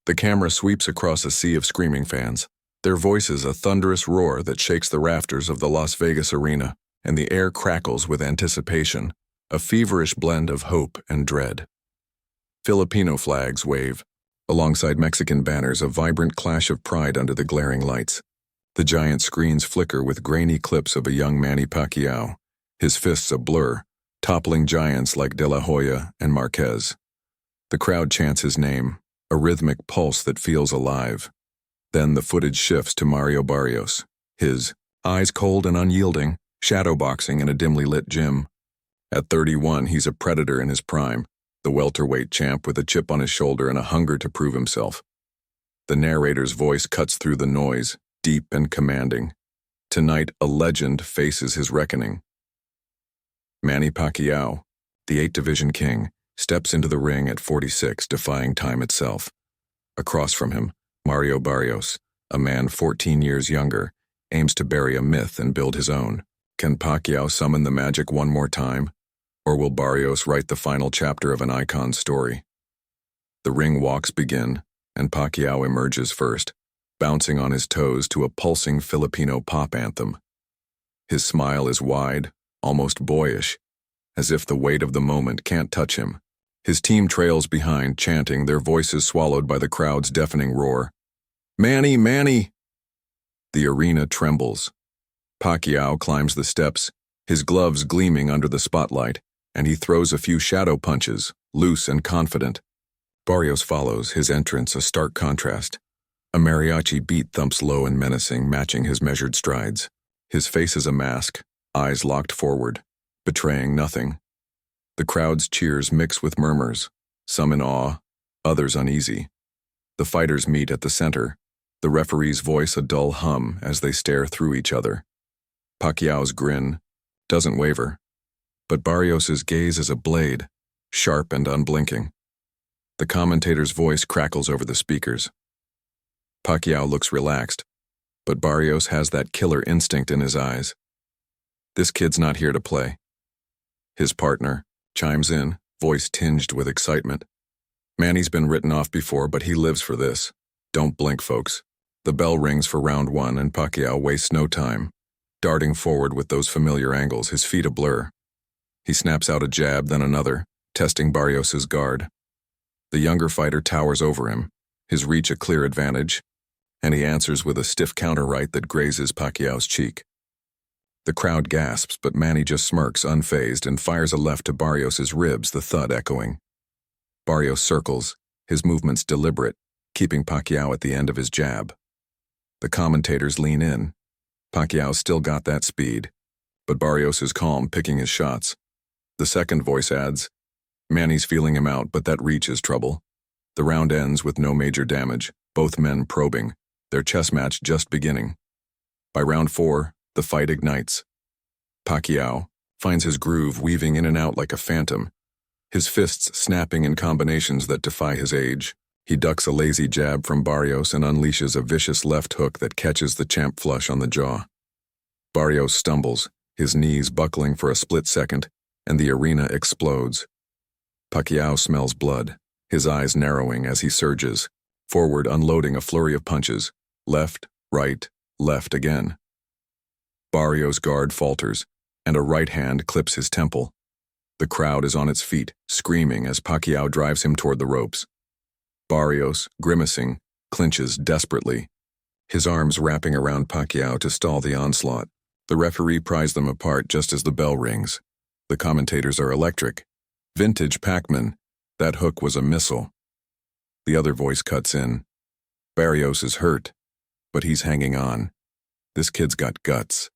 The camera sweeps across a sea of screaming fans, their voices a thunderous roar that shakes the rafters of the Las Vegas arena, and the air crackles with anticipation, a feverish blend of hope and dread. Filipino flags wave, alongside Mexican banners, a vibrant clash of pride under the glaring lights. The giant screens flicker with grainy clips of a young Manny Pacquiao, his fists a blur, toppling giants like De La Hoya and Marquez. The crowd chants his name, a rhythmic pulse that feels alive. Then the footage shifts to Mario Barrios, his eyes cold and unyielding, shadowboxing in a dimly lit gym. At 31, he's a predator in his prime, the welterweight champ with a chip on his shoulder and a hunger to prove himself. The narrator's voice cuts through the noise, deep and commanding. Tonight, a legend faces his reckoning. Manny Pacquiao, the 8-division king, steps into the ring at 46, defying time itself. Across from him, Mario Barrios, a man 14 years younger, aims to bury a myth and build his own. Can Pacquiao summon the magic one more time? Or will Barrios write the final chapter of an icon's story? The ring walks begin, and Pacquiao emerges first, bouncing on his toes to a pulsing Filipino pop anthem. His smile is wide, almost boyish, as if the weight of the moment can't touch him. His team trails behind, chanting, their voices swallowed by the crowd's deafening roar. "Manny, Manny!" The arena trembles. Pacquiao climbs the steps, his gloves gleaming under the spotlight, and he throws a few shadow punches, loose and confident. Barrios follows, his entrance a stark contrast. A mariachi beat thumps low and menacing, matching his measured strides. His face is a mask, eyes locked forward, betraying nothing. The crowd's cheers mix with murmurs, some in awe, others uneasy. The fighters meet at the center, the referee's voice a dull hum as they stare through each other. Pacquiao's grin doesn't waver, but Barrios's gaze is a blade, sharp and unblinking. The commentator's voice crackles over the speakers. Pacquiao looks relaxed, but Barrios has that killer instinct in his eyes. This kid's not here to play. His partner chimes in, voice tinged with excitement. Manny's been written off before, but he lives for this. Don't blink, folks. The bell rings for round 1, and Pacquiao wastes no time, darting forward with those familiar angles, his feet a blur. He snaps out a jab, then another, testing Barrios's guard. The younger fighter towers over him, his reach a clear advantage, and he answers with a stiff counter right that grazes Pacquiao's cheek. The crowd gasps, but Manny just smirks, unfazed, and fires a left to Barrios's ribs, the thud echoing. Barrios circles, his movements deliberate, keeping Pacquiao at the end of his jab. The commentators lean in. Pacquiao's still got that speed, but Barrios is calm, picking his shots. The second voice adds, Manny's feeling him out, but that reach is trouble. The round ends with no major damage, both men probing, their chess match just beginning. By round 4, the fight ignites. Pacquiao finds his groove, weaving in and out like a phantom, his fists snapping in combinations that defy his age. He ducks a lazy jab from Barrios and unleashes a vicious left hook that catches the champ flush on the jaw. Barrios stumbles, his knees buckling for a split second, and the arena explodes. Pacquiao smells blood, his eyes narrowing as he surges, forward unloading a flurry of punches, left, right, left again. Barrios' guard falters, and a right hand clips his temple. The crowd is on its feet, screaming as Pacquiao drives him toward the ropes. Barrios, grimacing, clinches desperately, his arms wrapping around Pacquiao to stall the onslaught. The referee pries them apart just as the bell rings. The commentators are electric. Vintage Pac-Man, that hook was a missile. The other voice cuts in. Barrios is hurt, but he's hanging on. This kid's got guts.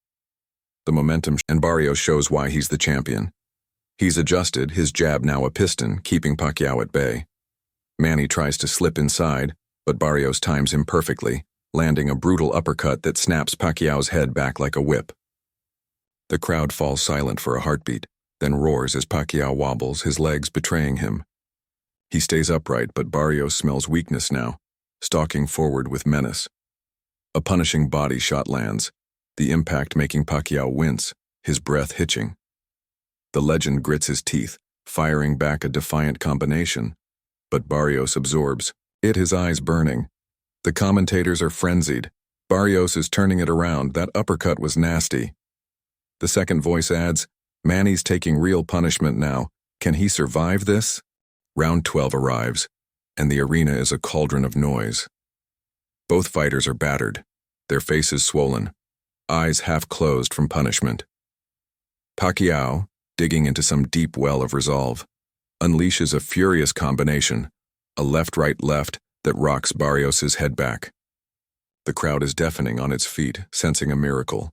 The momentum, and Barrios shows why he's the champion. He's adjusted, his jab now a piston, keeping Pacquiao at bay. Manny tries to slip inside, but Barrios times him perfectly, landing a brutal uppercut that snaps Pacquiao's head back like a whip. The crowd falls silent for a heartbeat, then roars as Pacquiao wobbles, his legs betraying him. He stays upright, but Barrios smells weakness now, stalking forward with menace. A punishing body shot lands, the impact making Pacquiao wince, his breath hitching. The legend grits his teeth, firing back a defiant combination, but Barrios absorbs, His eyes burning. The commentators are frenzied. Barrios is turning it around. That uppercut was nasty. The second voice adds, Manny's taking real punishment now. Can he survive this? Round 12 arrives, and the arena is a cauldron of noise. Both fighters are battered, their faces swollen, eyes half closed from punishment. Pacquiao, digging into some deep well of resolve, unleashes a furious combination, a left-right-left that rocks Barrios' head back. The crowd is deafening on its feet, sensing a miracle.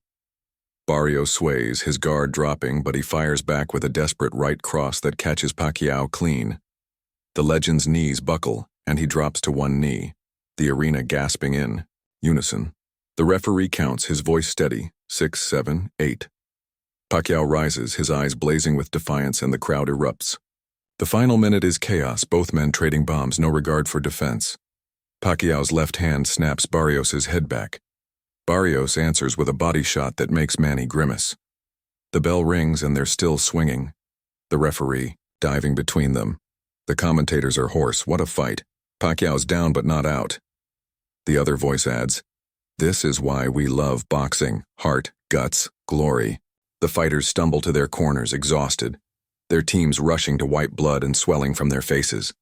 Barrios sways, his guard dropping, but he fires back with a desperate right cross that catches Pacquiao clean. The legend's knees buckle, and he drops to one knee, the arena gasping in unison. The referee counts, his voice steady, 6, 7, 8. Pacquiao rises, his eyes blazing with defiance, and the crowd erupts. The final minute is chaos, both men trading bombs, no regard for defense. Pacquiao's left hand snaps Barrios' head back. Barrios answers with a body shot that makes Manny grimace. The bell rings and they're still swinging. The referee, diving between them. The commentators are hoarse. What a fight. Pacquiao's down but not out. The other voice adds, This is why we love boxing. Heart, guts, glory. The fighters stumble to their corners, exhausted, their teams rushing to wipe blood and swelling from their faces.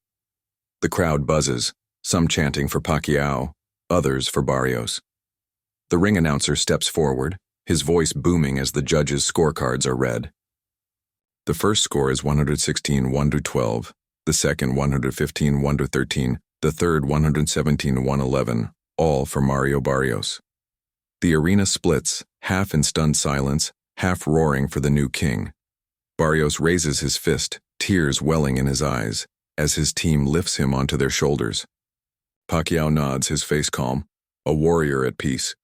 The crowd buzzes, some chanting for Pacquiao, others for Barrios. The ring announcer steps forward, his voice booming as the judges' scorecards are read. The first score is 116-1-12, the second 115-1-13, the third 117-111, all for Mario Barrios. The arena splits, half in stunned silence, half roaring for the new king. Barrios raises his fist, tears welling in his eyes, as his team lifts him onto their shoulders. Pacquiao nods, his face calm, a warrior at peace.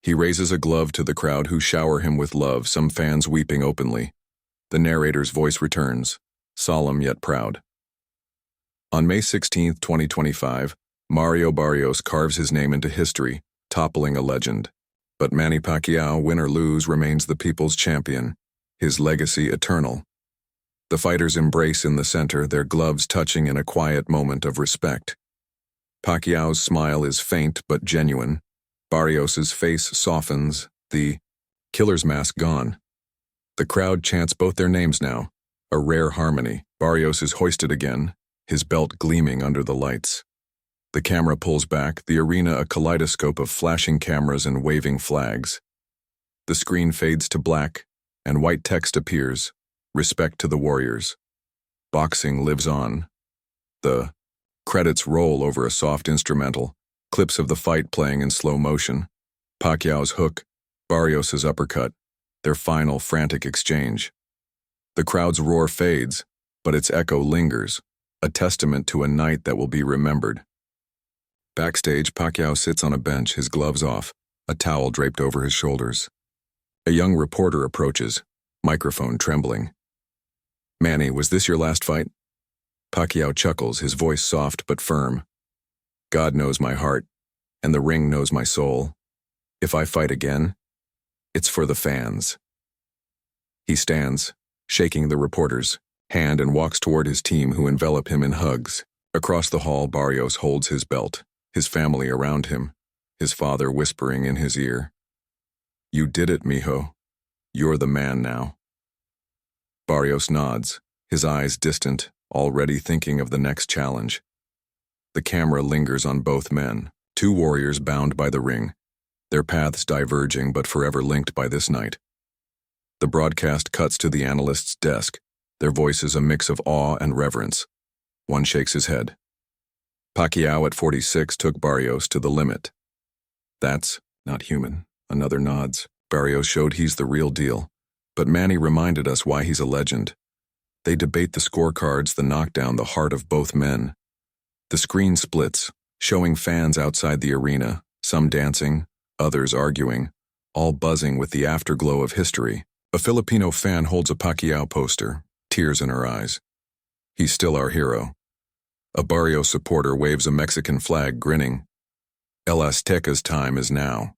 He raises a glove to the crowd who shower him with love, some fans weeping openly. The narrator's voice returns, solemn yet proud. On May 16, 2025, Mario Barrios carves his name into history, toppling a legend. But Manny Pacquiao, win or lose, remains the people's champion, his legacy eternal. The fighters embrace in the center, their gloves touching in a quiet moment of respect. Pacquiao's smile is faint but genuine. Barrios' face softens, the killer's mask gone. The crowd chants both their names now, a rare harmony. Barrios is hoisted again, his belt gleaming under the lights. The camera pulls back, the arena a kaleidoscope of flashing cameras and waving flags. The screen fades to black, and white text appears, respect to the warriors. Boxing lives on. The credits roll over a soft instrumental, clips of the fight playing in slow motion. Pacquiao's hook, Barrios' uppercut, their final frantic exchange. The crowd's roar fades, but its echo lingers, a testament to a night that will be remembered. Backstage, Pacquiao sits on a bench, his gloves off, a towel draped over his shoulders. A young reporter approaches, microphone trembling. Manny, was this your last fight? Pacquiao chuckles, his voice soft but firm. God knows my heart, and the ring knows my soul. If I fight again, it's for the fans. He stands, shaking the reporter's hand, and walks toward his team, who envelop him in hugs. Across the hall, Barrios holds his belt, his family around him, his father whispering in his ear. You did it, mijo. You're the man now. Barrios nods, his eyes distant, already thinking of the next challenge. The camera lingers on both men, two warriors bound by the ring, their paths diverging but forever linked by this night. The broadcast cuts to the analyst's desk, their voices a mix of awe and reverence. One shakes his head. Pacquiao at 46 took Barrios to the limit. That's not human. Another nods. Barrios showed he's the real deal. But Manny reminded us why he's a legend. They debate the scorecards, the knockdown, the heart of both men. The screen splits, showing fans outside the arena, some dancing, others arguing, all buzzing with the afterglow of history. A Filipino fan holds a Pacquiao poster, tears in her eyes. He's still our hero. A Barrios supporter waves a Mexican flag, grinning. El Azteca's time is now.